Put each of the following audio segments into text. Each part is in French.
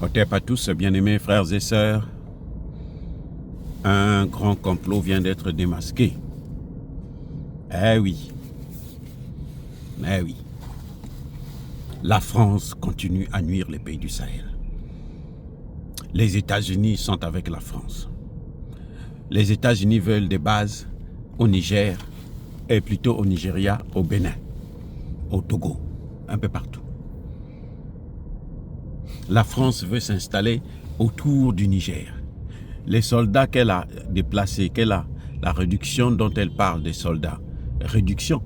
Otep à tous, bien-aimés frères et sœurs. Un grand complot vient d'être démasqué. Eh oui. Eh oui. La France continue à nuire les pays du Sahel. Les États-Unis sont avec la France. Les États-Unis veulent des bases au Niger, et plutôt au Nigeria, au Bénin, au Togo, un peu partout. La France veut s'installer autour du Niger. Les soldats qu'elle a déplacés, la réduction dont elle parle des soldats, réduction,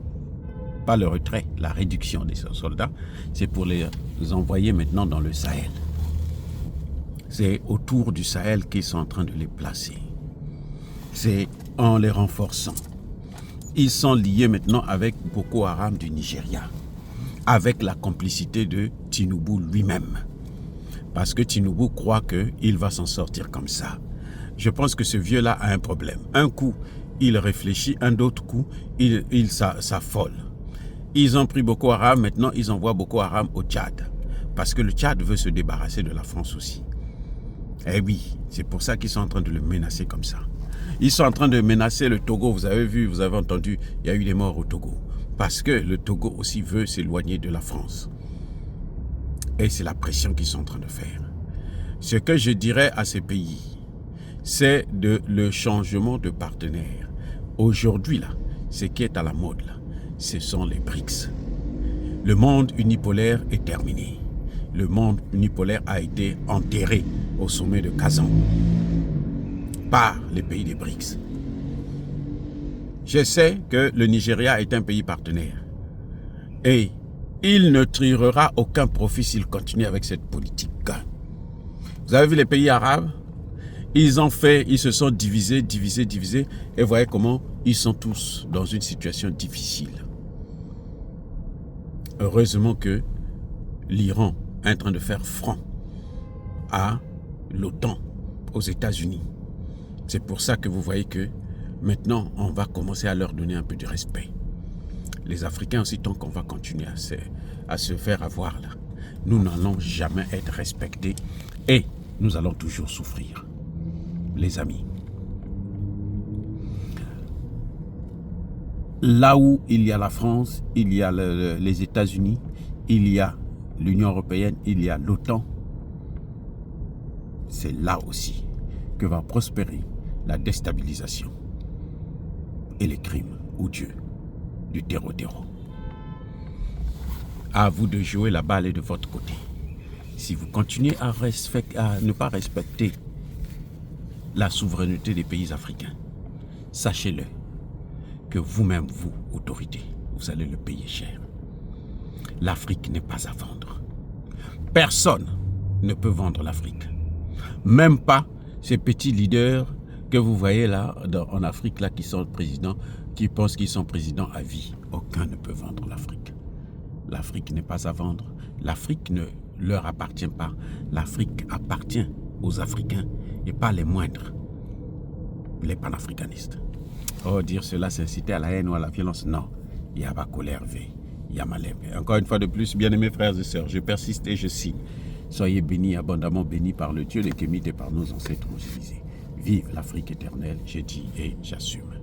pas le retrait, la réduction des soldats, c'est pour les envoyer maintenant dans le Sahel. C'est autour du Sahel qu'ils sont en train de les placer. C'est en les renforçant. Ils sont liés maintenant avec Boko Haram du Nigeria, avec la complicité de Tinubu lui-même. Parce que Tinubu croit qu'il va s'en sortir comme ça. Je pense que ce vieux-là a un problème. Un coup, il réfléchit, un autre coup, il s'affole. Ils ont pris Boko Haram, maintenant ils envoient Boko Haram au Tchad. Parce que le Tchad veut se débarrasser de la France aussi. Eh oui, c'est pour ça qu'ils sont en train de le menacer comme ça. Ils sont en train de menacer le Togo, vous avez vu, vous avez entendu, il y a eu des morts au Togo. Parce que le Togo aussi veut s'éloigner de la France. Et c'est la pression qu'ils sont en train de faire. Ce que je dirais à ces pays, c'est le changement de partenaire. Aujourd'hui, là, ce qui est à la mode, là, ce sont les BRICS. Le monde unipolaire est terminé. Le monde unipolaire a été enterré au sommet de Kazan par les pays des BRICS. Je sais que le Nigeria est un pays partenaire. Et il ne tirera aucun profit s'il continue avec cette politique. Vous avez vu les pays arabes? Ils se sont divisés, et voyez comment ils sont tous dans une situation difficile. Heureusement que l'Iran est en train de faire front à l'OTAN, aux États-Unis. C'est pour ça que vous voyez que maintenant, on va commencer à leur donner un peu de respect. Les Africains aussi, tant qu'on va continuer à se faire avoir là, nous n'allons jamais être respectés et nous allons toujours souffrir. Les amis, là où il y a la France, il y a les États-Unis, il y a l'Union européenne, il y a l'OTAN, c'est là aussi que va prospérer la déstabilisation et les crimes odieux du terreau. À vous de jouer, la balle est de votre côté. Si vous continuez à ne pas respecter la souveraineté des pays africains, sachez-le que vous-même, vous, autorité, vous allez le payer cher. L'Afrique n'est pas à vendre. Personne ne peut vendre l'Afrique. Même pas ces petits leaders que vous voyez là en Afrique là, qui sont présidents, qui pensent qu'ils sont présidents à vie. Aucun ne peut vendre l'Afrique. L'Afrique n'est pas à vendre. L'Afrique ne leur appartient pas. L'Afrique appartient aux Africains et pas les moindres, les panafricanistes. Oh, dire cela, c'est inciter à la haine ou à la violence. Non, il y a ma colère, il y a ma lèvre. Encore une fois de plus, bien-aimés frères et sœurs, je persiste et je signe. Soyez bénis, abondamment bénis par le Dieu des Kémites et par nos ancêtres mobilisés. Vive l'Afrique éternelle, je dis et j'assume.